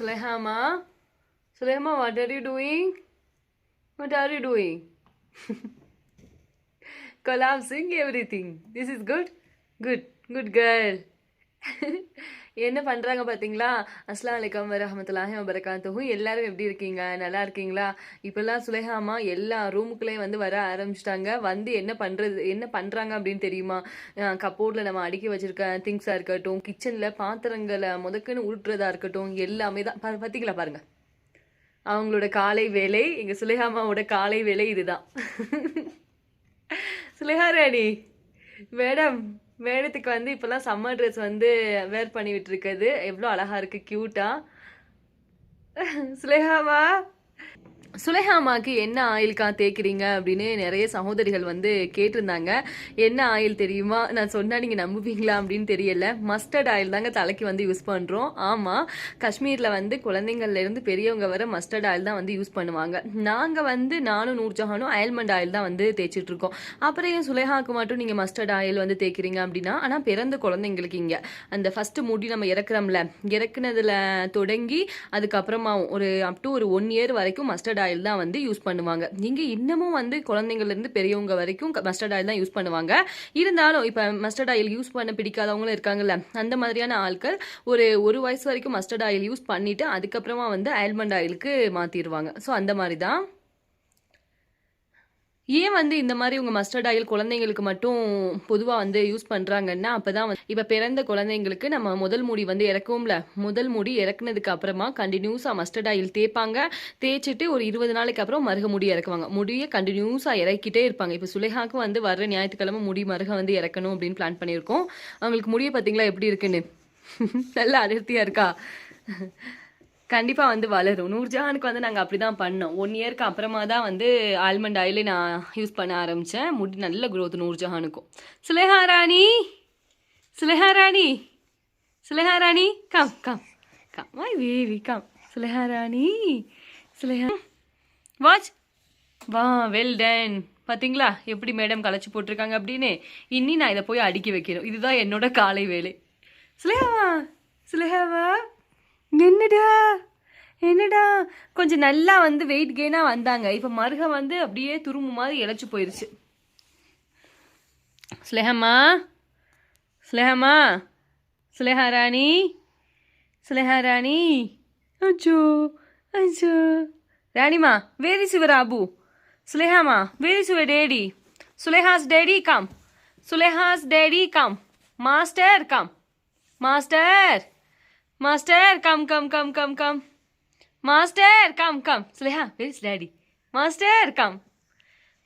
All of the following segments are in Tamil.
Sulehama? Sulehama, what are you doing? What are you doing? Collapsing everything. This is good? Good. Good girl. என்ன பண்ணுறாங்க பார்த்தீங்களா? அஸ்லாம் வலைக்கம் வரஹமத்துல்லாஹி வபரகாத்துஹு. எல்லாரும் எப்படி இருக்கீங்க? நல்லா இருக்கீங்களா? இப்போல்லாம் சுலேஹாமா எல்லா ரூமுக்குள்ளேயும் வந்து வர ஆரம்பிச்சிட்டாங்க. வந்து என்ன பண்ணுறாங்க அப்படின்னு தெரியுமா? கப்போர்டில் நம்ம அடுக்கி வச்சிருக்க திங்ஸாக இருக்கட்டும், கிச்சனில் பாத்திரங்களை முதக்குன்னு உருட்டுறதா இருக்கட்டும், எல்லாமே தான். பார்த்தீங்களா பாருங்க, அவங்களோட காலை வேலை. எங்கள் சுலேஹாமாவோட காலை வேலை இதுதான். சுலேஹா ராணி மேடம், மேடத்துக்கு வந்து இப்போல்லாம் சம்மர் ட்ரெஸ் வந்து வேர் பண்ணி விட்டுருக்குது. எவ்வளோ அழகா இருக்கு, கியூட்டா. சுலேஹாமா, சுலேஹாமாக்கு என்ன ஆயில்க்கா தேய்க்கிறீங்க அப்படின்னு நிறைய சகோதரிகள் வந்து கேட்டிருந்தாங்க. என்ன ஆயில் தெரியுமா? நான் சொன்னால் நீங்கள் நம்புவீங்களா அப்படின்னு தெரியல. மஸ்டர்ட் ஆயில் தாங்க தலைக்கு வந்து யூஸ் பண்ணுறோம். ஆமாம், காஷ்மீரில் வந்து குழந்தைங்கள்லேருந்து பெரியவங்க வர மஸ்டர்ட் ஆயில் தான் வந்து யூஸ் பண்ணுவாங்க. நாங்கள் வந்து நானும் நூர்ஜஹானும் ஆயில்மெண்ட் ஆயில் தான் வந்து தேய்ச்சிட்ருக்கோம். அப்புறம் ஏன் சுலேஹாவுக்கு மட்டும் நீங்கள் மஸ்டர்ட் ஆயில் வந்து தேய்க்கிறீங்க அப்படின்னா, ஆனால் பிறந்த குழந்தைங்களுக்கு இங்கே அந்த ஃபஸ்ட்டு முடி நம்ம இறக்குறோம்ல, இறக்குனதில் தொடங்கி அதுக்கப்புறமாவும் ஒரு அப் டு ஒரு 1 இயர் வரைக்கும் மஸ்டர்ட் ஆயில் தான் வந்து யூஸ் பண்ணுவாங்க. நீங்க இன்னமும் வந்து குழந்தைங்கள்ல இருந்து பெரியவங்க வரைக்கும் மஸ்டர்ட் ஆயில் தான் யூஸ் பண்ணுவாங்க. இருந்தாலும் இப்ப மஸ்டர்ட் ஆயில் யூஸ் பண்ண பிடிக்காதவங்களும் இருக்காங்கல்ல, அந்த மாதிரியான ஆட்கள் ஒரு வயசு வரைக்கும் மஸ்டர்ட் ஆயில் யூஸ் பண்ணிட்டு அதுக்கப்புறமா வந்து ஆல்மண்ட் ஆயிலுக்கு மாத்திடுவாங்க. ஸோ அந்த மாதிரி தான். ஏன் வந்து இந்த மாதிரி உங்கள் மஸ்டர்ட் ஆயில் குழந்தைங்களுக்கு மட்டும் பொதுவாக வந்து யூஸ் பண்ணுறாங்கன்னா, அப்போ தான் இப்போ பிறந்த குழந்தைங்களுக்கு நம்ம முதல் முடி வந்து இறக்குவோம்ல, முதல் முடி இறக்குனதுக்கு அப்புறமா கண்டினியூஸாக மஸ்டர்ட் ஆயில் தேய்ப்பாங்க. தேய்ச்சிட்டு ஒரு 20 நாளைக்கு அப்புறம் மருக முடி இறக்குவாங்க. முடியை கண்டினியூஸாக இறக்கிட்டே இருப்பாங்க. இப்போ சுலேஹாக்கு வந்து வர ஞாயிற்றுக்கிழமை முடி மருக வந்து இறக்கணும் அப்படின்னு பிளான் பண்ணியிருக்கோம். அவங்களுக்கு முடியை பார்த்தீங்களா எப்படி இருக்குன்னு? நல்லா அடர்த்தியாக இருக்கா? கண்டிப்பாக வந்து வளரும். நூர்ஜஹானுக்கு வந்து நாங்கள் அப்படி தான் பண்ணோம். 1 இயருக்கு அப்புறமா தான் வந்து ஆல்மண்ட் ஆயிலே நான் யூஸ் பண்ண ஆரம்பித்தேன். முடி நல்ல க்ரோத் நூர்ஜஹானுக்கும். Suleha Rani, Suleha Rani, Suleha Rani, come come come my baby come. Suleha Rani, Suleha watch. வா, வெல் டன். பார்த்தீங்களா எப்படி மேடம் களைச்சி போட்டிருக்காங்க அப்படின்னு? இனி நான் இதை போய் அடுக்கி வைக்கணும். இதுதான் என்னோட காலை வேலை. சுலேஹாவா, சுலேஹாவா, என்னடா என்னடா கொஞ்சம் நல்லா வந்து வெயிட் கெயினாக வந்தாங்க. இப்போ மருக வந்து அப்படியே துரும்பு மாதிரி இழைச்சி போயிடுச்சு. சுலேஹாமா, சுலேஹாமா, சுலேஹா ராணி, சுலேஹா ராணி, அச்சோ அச்சோ. ராணிமா, வேர் இஸ் யுவர் அபு? சுலேஹாமா, where is your daddy? Suleha's daddy come, Suleha's daddy come. Master come, master, Master, come. Master, come. Suleha, where is daddy? Master, come.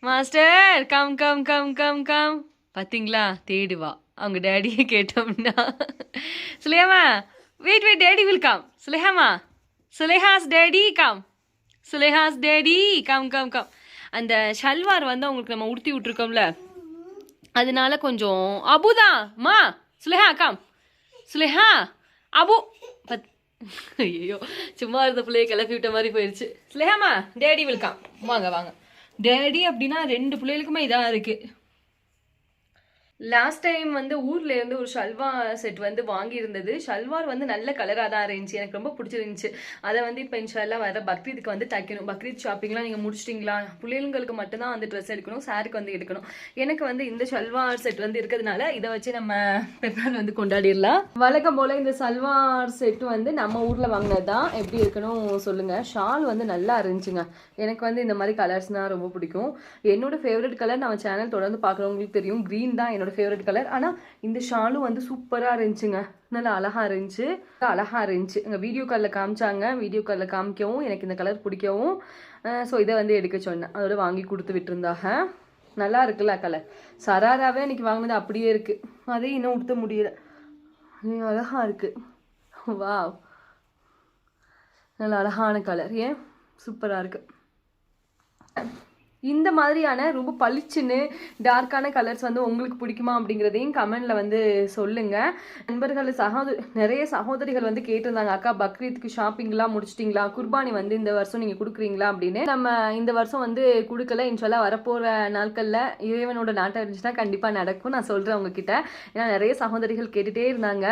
Master, come. பார்த்தீங்களா, தேடுவா அவங்க டேடியை கேட்டோம்னா. சுலேஹாமா, வெயிட் டேடி வில் கம். சுலேஹாமா, Suleha's daddy come, Suleha's daddy come. அந்த ஷல்வார் வந்து அவங்களுக்கு நம்ம உடுத்தி விட்டுருக்கோம்ல, அதனால கொஞ்சம் அபுதான். மா, சுலேஹா கம். சுலேஹா, அபு. ஐயோ, சும்மா இருந்த பிள்ளைய கிளப்பி விட்ட மாதிரி போயிடுச்சு. சுலேஹாமா, டேடி வெல்கம். வாங்க. டேடி அப்படின்னா 2 பிள்ளைகளுக்குமே இதாக இருக்கு. லாஸ்ட் டைம் வந்து ஊர்ல இருந்து ஒரு ஷல்வார் செட் வந்து வாங்கியிருந்தது. ஷல்வார் வந்து நல்ல கலராக தான் இருந்துச்சு, எனக்கு ரொம்ப பிடிச்சிருந்துச்சு. அதை வந்து இப்போ இன்ஷால்லா வர பக்ரீதுக்கு வந்து தைக்கணும். பக்ரீத் ஷாப்பிங்லாம் நீங்கள் முடிச்சிட்டிங்களா? பிள்ளைங்களுக்கு மட்டும்தான் வந்து ட்ரெஸ் எடுக்கணும், சாருக்கு வந்து எடுக்கணும். எனக்கு வந்து இந்த ஷல்வார் செட் வந்து இருக்கிறதுனால இதை வச்சு நம்ம பெருநாள் வந்து கொண்டாடிடலாம். வழக்கம் போல் இந்த சல்வார் செட் வந்து நம்ம ஊரில் வாங்கினது தான். எப்படி இருக்கணும் சொல்லுங்கள். ஷால் வந்து நல்லா இருந்துச்சுங்க. எனக்கு வந்து இந்த மாதிரி கலர்ஸ்னால் ரொம்ப பிடிக்கும். என்னோட ஃபேவரட் கலர் நம்ம சேனல் தொடர்ந்து பார்க்குறவங்களுக்கு தெரியும், க்ரீன் தான் என்னோட ஃபேவரட் கலர். ஆனால் இந்த ஷாலும் வந்து சூப்பராக இருந்துச்சுங்க, நல்லா அழகாக இருந்துச்சு. எங்கள் வீடியோ காலில் காமிச்சாங்க. வீடியோ காலில் காமிக்கவும் எனக்கு இந்த கலர் பிடிக்கவும் ஸோ இதை வந்து எடுக்க சொன்னேன். அதோட வாங்கி கொடுத்து விட்டுருந்தாங்க. நல்லா இருக்குல்ல கலர். சராராவே இன்னைக்கு வாங்கினது அப்படியே இருக்குது, அதே இன்னும் உடுத்த முடியல. அழகாக இருக்குது. வா, நல்லா அழகான கலர். ஏன் சூப்பராக இருக்குது. இந்த மாதிரியான ரொம்ப பளிச்சுன்னு டார்க்கான கலர்ஸ் வந்து உங்களுக்கு பிடிக்குமா அப்படிங்கிறதையும் கமெண்ட்ல வந்து சொல்லுங்க. நண்பர்கள் நிறைய சகோதரிகள் வந்து கேட்டிருந்தாங்க, அக்கா பக்ரீத்துக்கு ஷாப்பிங்லாம் முடிச்சிட்டிங்களா, குர்பானி வந்து இந்த வருஷம் நீங்க கொடுக்குறீங்களா அப்படின்னு. நம்ம இந்த வருஷம் வந்து கொடுக்கல. இன்ஷால்லா வரப்போற நாட்கள்ல இறைவனோட நாட்டம் இருந்துச்சுன்னா கண்டிப்பா நடக்கும். நான் சொல்றேன் உங்ககிட்ட. ஏன்னா நிறைய சகோதரிகள் கேட்டுட்டே இருந்தாங்க.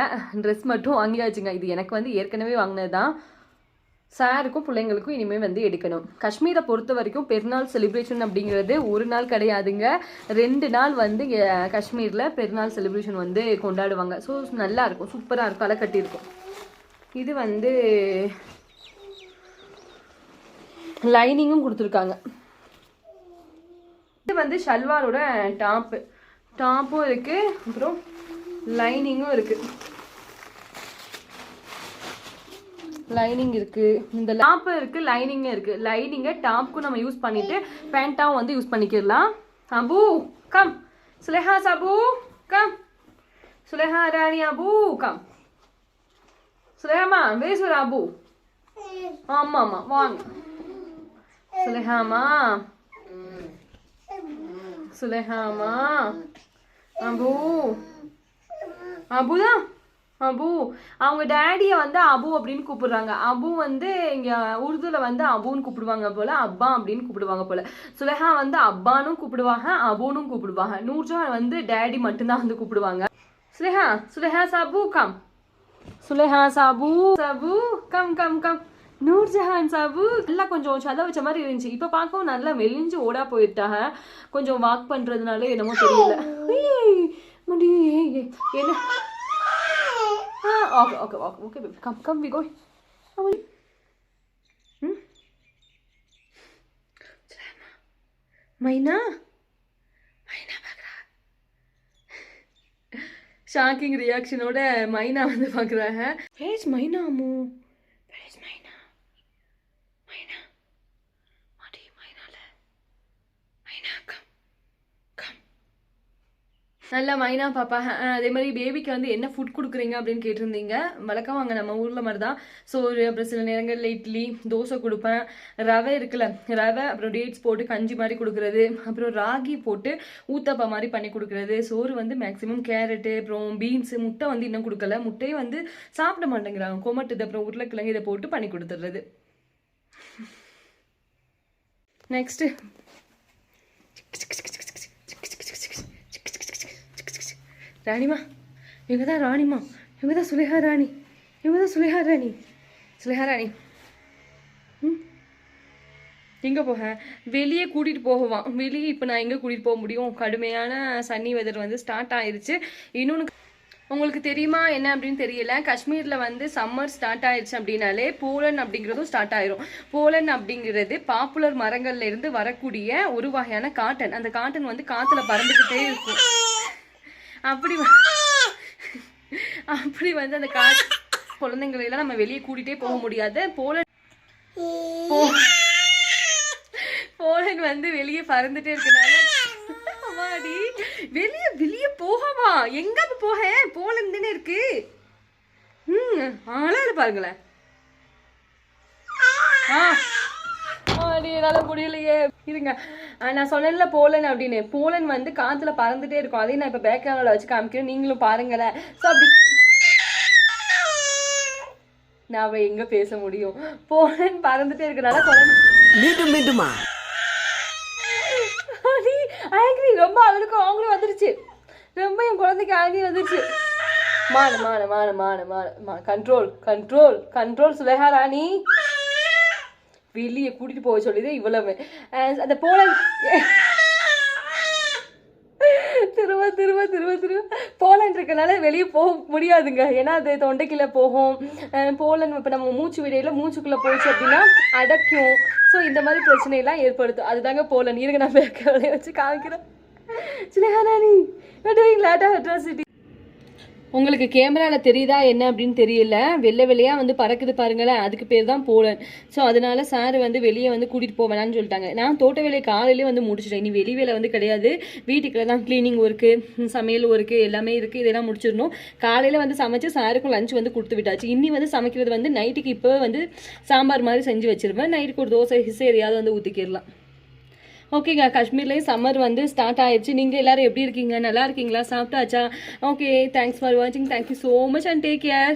ட்ரெஸ் மட்டும் வாங்கியாச்சுங்க. இது எனக்கு வந்து ஏற்கனவே வாங்கினதுதான். சாருக்கும் பிள்ளைங்களுக்கும் இனிமேல் வந்து எடுக்கணும். காஷ்மீரை பொறுத்த வரைக்கும் பெருநாள் செலிப்ரேஷன் அப்படிங்கிறது ஒரு நாள் கிடையாதுங்க, 2 நாள் வந்து காஷ்மீரில் பெருநாள் செலிப்ரேஷன் வந்து கொண்டாடுவாங்க. ஸோ நல்லா இருக்கும், சூப்பராக இருக்கும், களை கட்டியிருக்கும். இது வந்து லைனிங்கும் கொடுத்துருக்காங்க. இது வந்து ஷல்வாரோட டாப்பும் இருக்கு, அப்புறம் லைனிங்கும் இருக்கு. லைனிங் இருக்கு, இந்த டாப் இருக்கு, லைனிங் இருக்கு. லைனிங்கை டாப்க்கும் நம்ம யூஸ் பண்ணிட்டு பேண்டாவும் வந்து யூஸ் பண்ணிக்கலாம். அபு கம், சுலேஹா சாபு கம், சுலேஹா ராணி அபு கம், சுலேஹாமா வேசுர் அபு, ஆமா ஆமா வாங்க சுலேஹாமா, சுலேஹாமா அபு, அபுதான் அபு. அவங்க டேடியை வந்து அபு அப்படின்னு கூப்பிடுறாங்க. அபு வந்து இங்க உருதுல வந்து அபுன்னு கூப்பிடுவாங்க போல, அப்பா அப்படின்னு கூப்பிடுவாங்க போல. சுலேஹா வந்து அப்பானும் கூப்பிடுவாங்க, அபுனும் கூப்பிடுவாங்க. நூர்ஜஹான் வந்து டேடி மட்டும்தான் வந்து கூப்பிடுவாங்க. சுலேஹா, சுலேஹா சாபு கம், சுலேஹா சாபு சாபு கம் கம் கம், நூர்ஜஹான் சாபு. நல்லா கொஞ்சம் சத வச்ச மாதிரி இருந்துச்சு, இப்ப பார்க்கவும் நல்லா மெலிஞ்சு ஓடா போயிட்டாங்க. கொஞ்சம் வாக் பண்றதுனால என்னமோ தெரியல. என்ன okay, okay, okay, okay, baby. Come, we go. மைனா, மைனா பாக்குறா. ஷாக்கிங் ரியாக்ஷனோட மைனா வந்து பாக்குறாங்க. பேஸ் மைனா அம்மு, பேஸ் மைனா, மைனா, மாடி மைனால, மைனா கம். நல்லா மைனா பாப்பா. அதே மாதிரி பேபிக்கு வந்து என்ன ஃபுட் கொடுக்குறீங்க அப்படின்னு கேட்டிருந்தீங்க. வழக்கம் வாங்க நம்ம ஊரில் மாதிரி தான் சோறு, அப்புறம் சில நேரங்களில் இட்லி தோசை கொடுப்பேன். ரவை இருக்குல்ல, ரவை அப்புறம் டேட்ஸ் போட்டு கஞ்சி மாதிரி கொடுக்குறது, அப்புறம் ராகி போட்டு ஊத்தப்பா மாதிரி பண்ணி கொடுக்குறது. சோறு வந்து மேக்ஸிமம் கேரட்டு, அப்புறம் பீன்ஸு, முட்டை வந்து இன்னும் கொடுக்கல. முட்டையை வந்து சாப்பிட மாட்டேங்கிறாங்க, கொமட்டுது. அப்புறம் உருளைக்கிழங்கு இதை போட்டு பண்ணி கொடுத்துட்றது. நெக்ஸ்ட்டு ராணிமா, இவங்க தான் ராணிமா, இவங்க தான் சுலேஹா ராணி, இவங்க தான் சுலேஹா ராணி, சுலேஹா ராணி. எங்கே போக வெளியே கூட்டிகிட்டு போகவான். வெளியே இப்போ நான் எங்கே கூட்டிகிட்டு போக முடியும், கடுமையான சன்னி வெதர் வந்து ஸ்டார்ட் ஆயிடுச்சு. இன்னொன்று உங்களுக்கு தெரியுமா என்ன அப்படின்னு தெரியல, காஷ்மீரில் வந்து சம்மர் ஸ்டார்ட் ஆயிடுச்சு அப்படின்னாலே போலன் அப்படிங்கிறதும் ஸ்டார்ட் ஆயிரும். போலன் அப்படிங்கிறது பாப்புலர் மரங்கள்ல இருந்து வரக்கூடிய ஒரு வகையான காட்டன். அந்த காட்டன் வந்து காற்றுல பறந்துக்கிட்டே இருக்கும். அப்படி வந்து அந்த குழந்தைங்களை எல்லாம் நம்ம வெளியே கூட்டிகிட்டே போக முடியாது. போலன் வந்து வெளியே பறந்துட்டே இருக்கனால வெளியே போகவா, எங்க போக, போலன் தானே இருக்கு. ஆளாரு பாருங்களேன். என்னால முடியலையே, இருங்க. நான் சொன்னேன்ல போலன் அப்படின்னு. போலன் வந்து காத்துல பறந்துட்டே இருக்கும். அதையும் நான் இப்ப பேக்ரவுண்ட்ல வச்சு காமிக்கிறேன், நீங்களும் பாருங்களேன். ஸோ அப்படி நான் எங்க பேச முடியும், போலன் பறந்துட்டே இருக்கனால மீண்டுமா ஆங்கிரி ரொம்ப அவளுக்கும் அவங்களும் வந்துருச்சு. ரொம்ப என் குழந்தைக்கு ஆங்கிரி வந்துருச்சு. கண்ட்ரோல் சுலேஹா ராணி. வெளியே கூட்டிட்டு போக சொல்லிது இவ்வளவு. அந்த போலன் திரும்ப போலன் இருக்கனால வெளியே போக முடியாதுங்க. ஏன்னா அது தொண்டைக்குள்ள போகும். போலன் இப்போ நம்ம மூச்சு விடையில மூச்சுக்குள்ள போச்சு அப்படின்னா அடைக்கும். ஸோ இந்த மாதிரி பிரச்சனையெல்லாம் ஏற்படுத்தும். அதுதாங்க போலன். இருங்க நான் வேலையை வச்சு காமிக்கிறேன். சுலேஹா ராணி, அட்ராசிட்டி. உங்களுக்கு கேமராவில் தெரியுதா என்ன அப்படின்னு தெரியல, வெள்ளையாக வந்து பறக்குது பாருங்களேன், அதுக்கு பேர் தான் போலன். ஸோ அதனால சார் வந்து வெளியே வந்து கூட்டிகிட்டு போவேனான்னு சொல்லிட்டாங்க. நான் தோட்ட வேலையை காலையிலே வந்து முடிச்சிட்டேன். இனி வெளி வேலை வந்து கிடையாது. வீட்டுக்குள்ள தான் க்ளீனிங் ஒர்க்கு, சமையல் ஒர்க்கு எல்லாமே இருக்குது. இதெல்லாம் முடிச்சிடணும். காலையில் வந்து சமைச்சு சாருக்கும் லஞ்ச் வந்து கொடுத்து விட்டாச்சு. இன்னி வந்து சமைக்கிறது வந்து நைட்டுக்கு இப்போ வந்து சாம்பார் மாதிரி செஞ்சு வச்சிருவேன். நைட்டுக்கு ஒரு தோசை எதையாவது வந்து ஊற்றிக்கிடலாம். ஓகேங்க, காஷ்மீர்லேயும் சம்மர் வந்து ஸ்டார்ட் ஆயிடுச்சு. நீங்கள் எல்லாரும் எப்படி இருக்கீங்க, நல்லா இருக்கீங்களா, சாப்பிட்டாச்சா? ஓகே, தேங்க்ஸ் ஃபார் வாட்சிங். Thank you so much and take care.